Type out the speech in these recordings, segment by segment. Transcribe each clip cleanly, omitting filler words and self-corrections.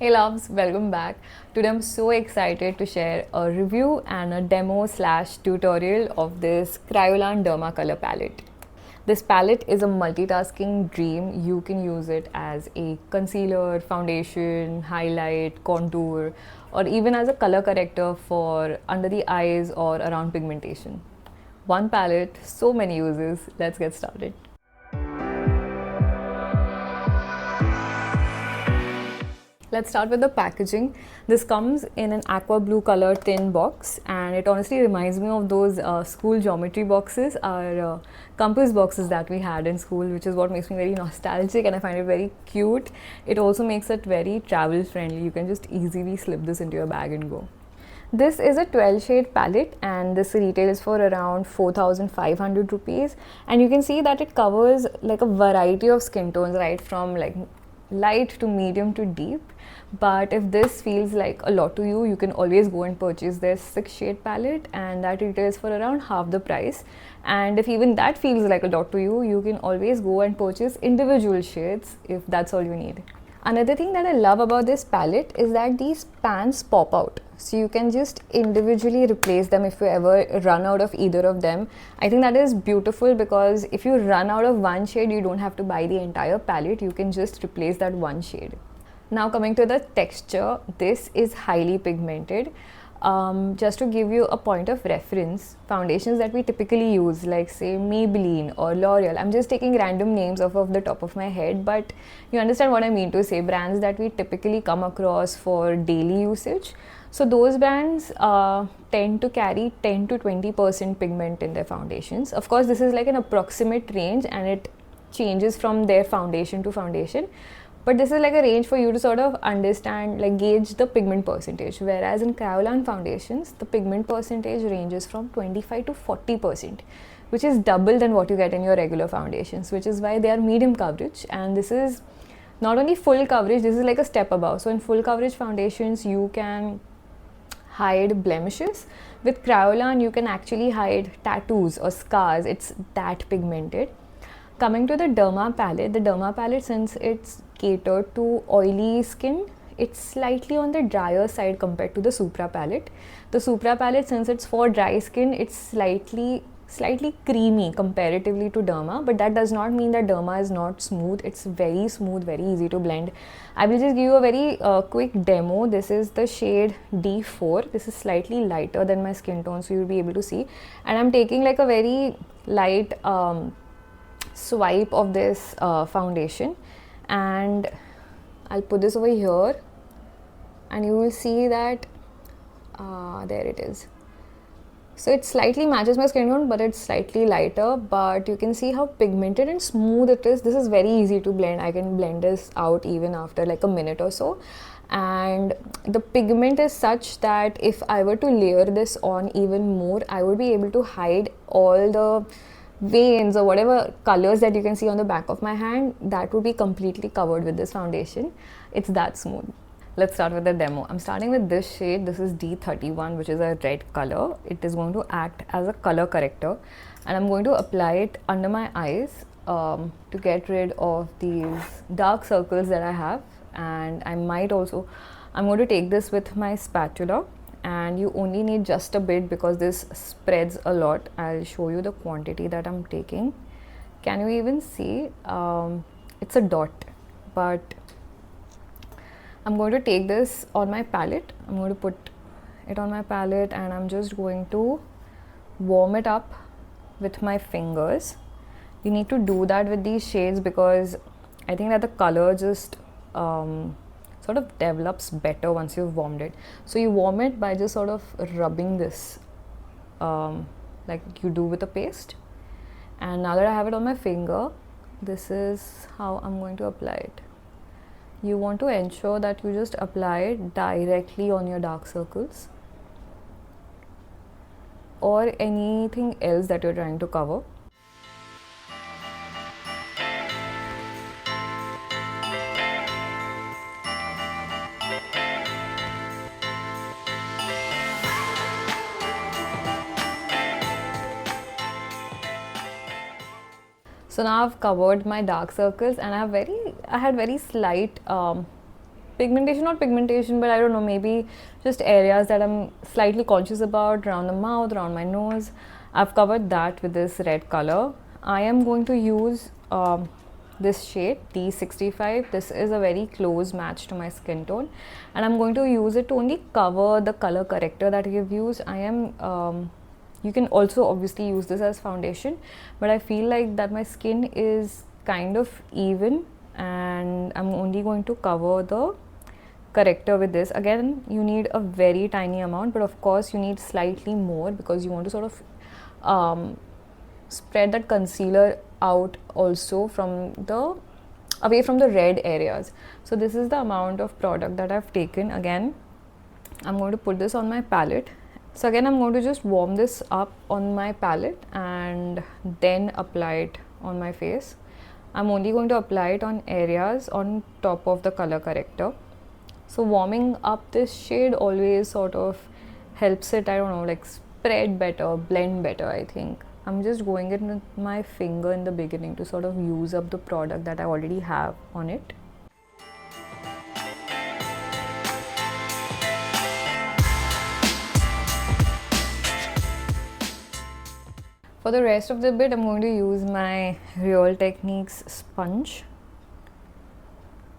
Hey loves, welcome back. Today I'm so excited to share a review and a demo slash tutorial of this Kryolan Dermacolor Palette. This palette is a multitasking dream. You can use it as a concealer, foundation, highlight, contour, or even as a color corrector for under the eyes or around pigmentation. One palette, so many uses. Let's get started. Let's start with the packaging. This comes in an aqua blue color tin box, and it honestly reminds me of those school geometry boxes, our compass boxes that we had in school, which is what makes me very nostalgic and I find it very cute. It also makes it very travel friendly. You can just easily slip this into your bag and go. This is a 12 shade palette and this retails for around 4,500 rupees, and you can see that it covers like a variety of skin tones, right from like light to medium to deep. But if this feels like a lot to you, you can always go and purchase their 6 shade palette, and that retails for around half the price. And if even that feels like a lot to you, you can always go and purchase individual shades if that's all you need. Another thing that I love about this palette is that these pans pop out, so you can just individually replace them if you ever run out of either of them. I think that is beautiful because if you run out of one shade, you don't have to buy the entire palette, you can just replace that one shade. Now coming to the texture, this is highly pigmented. Just to give you a point of reference, foundations that we typically use, like say Maybelline or L'Oreal, I'm just taking random names off of the top of my head, but you understand what I mean to say, brands that we typically come across for daily usage. So those brands tend to carry 10 to 20% pigment in their foundations. Of course, this is like an approximate range and it changes from their foundation to foundation. But this is like a range for you to sort of understand, like gauge the pigment percentage. Whereas in Kryolan foundations, the pigment percentage ranges from 25 to 40%, which is double than what you get in your regular foundations, which is why they are medium coverage. And this is not only full coverage, this is like a step above. So in full coverage foundations, you can hide blemishes. With Kryolan, you can actually hide tattoos or scars. It's that pigmented. Coming to the Derma palette, since it's catered to oily skin, it's slightly on the drier side compared to the Supra palette. The Supra palette, since it's for dry skin, it's slightly creamy comparatively to Derma, but that does not mean that Derma is not smooth. It's very smooth, very easy to blend. I will just give you a very quick demo. This is the shade D4. This is slightly lighter than my skin tone, so you'll be able to see. And I'm taking like a very light swipe of this foundation, and I'll put this over here and you will see that there it is. So it slightly matches my skin tone, but it's slightly lighter, but you can see how pigmented and smooth it is. This is very easy to blend. I can blend this out even after like a minute or so. And the pigment is such that if I were to layer this on even more, I would be able to hide all the veins or whatever colors that you can see on the back of my hand. That would be completely covered with this foundation. It's that smooth. Let's start with the demo. I'm starting with this shade. This is D31, which is a red color. It is going to act as a color corrector, and I'm going to apply it under my eyes to get rid of these dark circles that I have. And I'm going to take this with my spatula, and you only need just a bit because this spreads a lot. I'll show you the quantity that I'm taking. Can you even see? It's a dot, but I'm going to take this on my palette. I'm going to put it on my palette and I'm just going to warm it up with my fingers. You need to do that with these shades because I think that the color just sort of develops better once you've warmed it. So you warm it by just sort of rubbing this like you do with a paste. And now that I have it on my finger, this is how I'm going to apply it. You want to ensure that you just apply it directly on your dark circles or anything else that you're trying to cover. So now I've covered my dark circles, and I had very slight pigmentation, not pigmentation, but I don't know, maybe just areas that I'm slightly conscious about around the mouth, around my nose. I've covered that with this red color. I am going to use this shade D65. This is a very close match to my skin tone, and I'm going to use it to only cover the color corrector that you've used. You can also obviously use this as foundation, but I feel like that my skin is kind of even, and I'm only going to cover the corrector with this. Again, you need a very tiny amount, but of course you need slightly more because you want to sort of spread that concealer out also from the away from the red areas. So this is the amount of product that I've taken. Again, I'm going to put this on my palette. So again, I'm going to just warm this up on my palette and then apply it on my face. I'm only going to apply it on areas on top of the color corrector. So warming up this shade always sort of helps it, I don't know, like spread better, blend better, I think. I'm just going in with my finger in the beginning to sort of use up the product that I already have on it. For the rest of the bit, I'm going to use my Real Techniques sponge.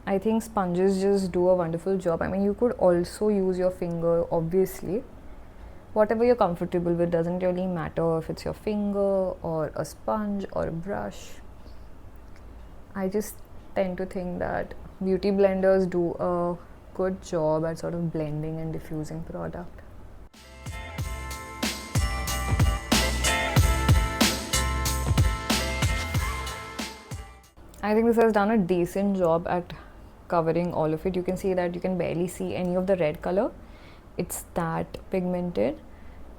I think sponges just do a wonderful job. I mean, you could also use your finger, obviously. Whatever you're comfortable with, doesn't really matter if it's your finger or a sponge or a brush. I just tend to think that beauty blenders do a good job at sort of blending and diffusing product. I think this has done a decent job at covering all of it. You can see that you can barely see any of the red color. It's that pigmented,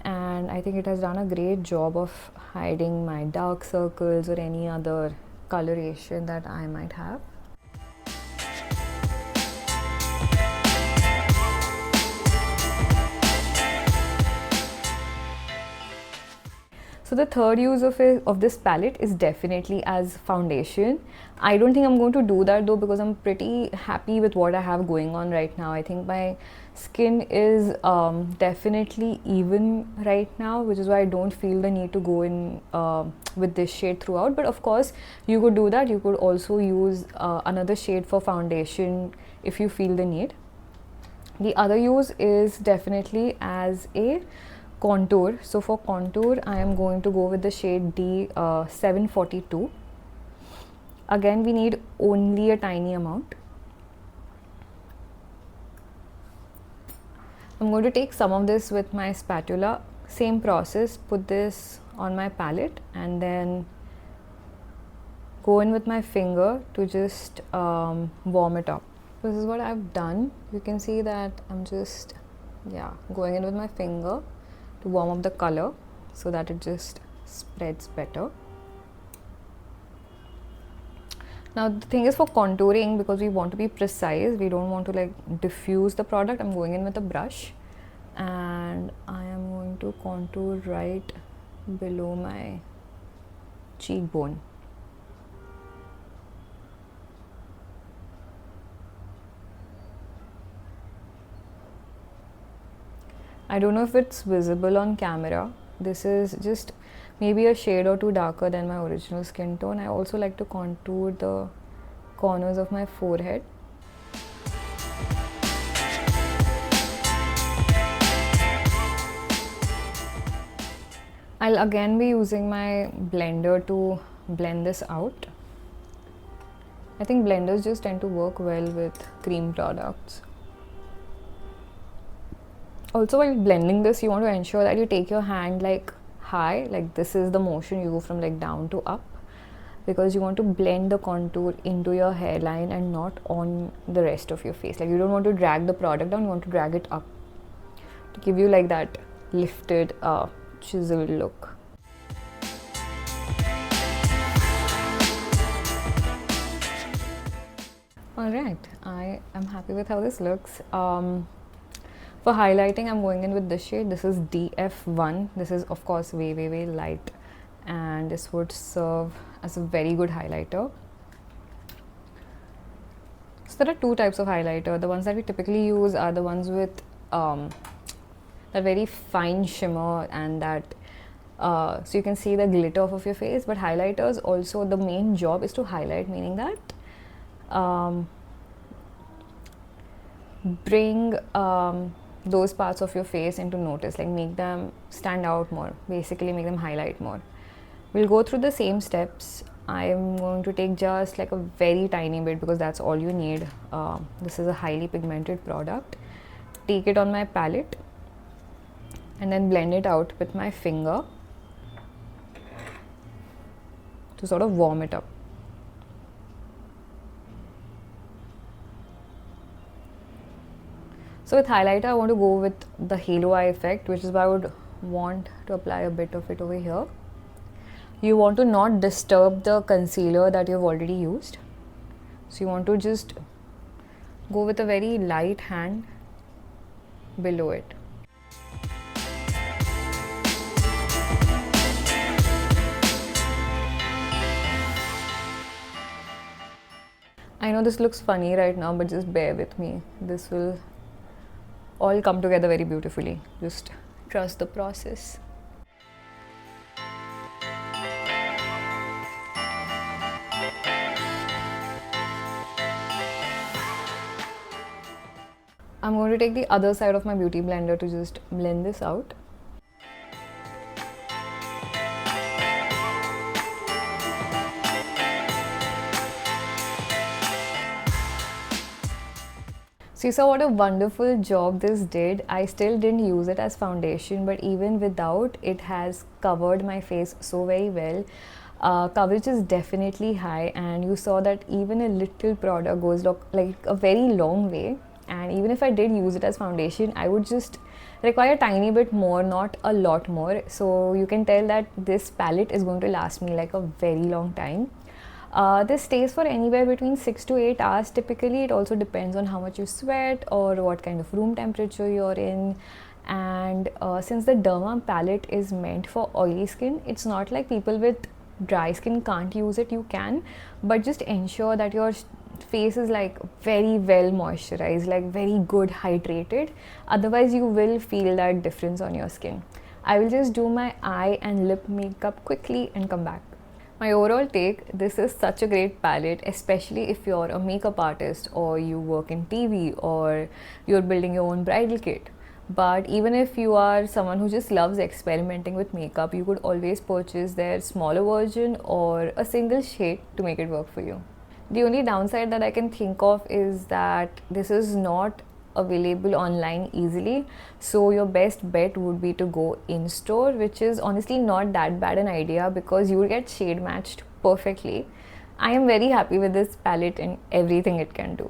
and I think it has done a great job of hiding my dark circles or any other coloration that I might have. So the third use of this palette is definitely as foundation. I don't think I'm going to do that though, because I'm pretty happy with what I have going on right now. I think my skin is definitely even right now, which is why I don't feel the need to go in with this shade throughout. But of course, you could do that. You could also use another shade for foundation if you feel the need. The other use is definitely as a contour. So for contour, I am going to go with the shade D742. Again, we need only a tiny amount. I'm going to take some of this with my spatula. Same process, put this on my palette and then go in with my finger to just warm it up. This is what I've done. You can see that I'm just going in with my finger to warm up the color so that it just spreads better. Now the thing is, for contouring, because we want to be precise, we don't want to like diffuse the product, I'm going in with a brush and I am going to contour right below my cheekbone. I don't know if it's visible on camera. This is just maybe a shade or two darker than my original skin tone. I also like to contour the corners of my forehead. I'll again be using my blender to blend this out. I think blenders just tend to work well with cream products. Also, while blending this, you want to ensure that you take your hand like high, like this is the motion, you go from like down to up, because you want to blend the contour into your hairline and not on the rest of your face. Like you don't want to drag the product down, you want to drag it up to give you like that lifted chiseled look. Alright, I am happy with how this looks. For highlighting, I'm going in with this shade. This is DF1. This is of course way light, and this would serve as a very good highlighter. So there are two types of highlighter. The ones that we typically use are the ones with that very fine shimmer and that so you can see the glitter of your face. But highlighters also, the main job is to highlight, meaning that bring those parts of your face into notice, like make them stand out more, basically make them highlight more. We'll go through the same steps. I am going to take just like a very tiny bit because that's all you need. This is a highly pigmented product. Take it on my palette and then blend it out with my finger to sort of warm it up. So with highlighter, I want to go with the halo eye effect, which is why I would want to apply a bit of it over here. You want to not disturb the concealer that you've already used. So you want to just go with a very light hand below it. I know this looks funny right now, but just bear with me. This will all come together very beautifully. Just trust the process. I'm going to take the other side of my beauty blender to just blend this out. So you saw what a wonderful job this did. I still didn't use it as foundation, but even without, it has covered my face so very well. Coverage is definitely high, and you saw that even a little product goes like a very long way. And even if I did use it as foundation, I would just require a tiny bit more, not a lot more. So you can tell that this palette is going to last me like a very long time. This stays for anywhere between 6 to 8 hours typically. It also depends on how much you sweat or what kind of room temperature you're in. And since the Derma palette is meant for oily skin, it's not like people with dry skin can't use it. You can, but just ensure that your face is like very well moisturized, like very good hydrated. Otherwise you will feel that difference on your skin. I will just do my eye and lip makeup quickly and come back. My overall take, this is such a great palette, especially if you're a makeup artist or you work in TV or you're building your own bridal kit. But even if you are someone who just loves experimenting with makeup, you could always purchase their smaller version or a single shade to make it work for you. The only downside that I can think of is that this is not available online easily, so your best bet would be to go in store, which is honestly not that bad an idea because you will get shade matched perfectly. I am very happy with this palette and everything it can do.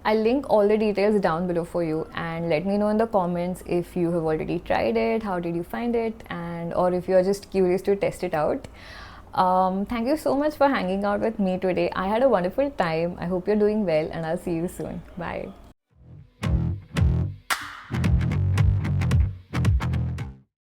I'll link all the details down below for you, and let me know in the comments if you have already tried it, how did you find it, and or if you're just curious to test it out. Thank you so much for hanging out with me today. I had a wonderful time. I hope you're doing well, and I'll see you soon. Bye.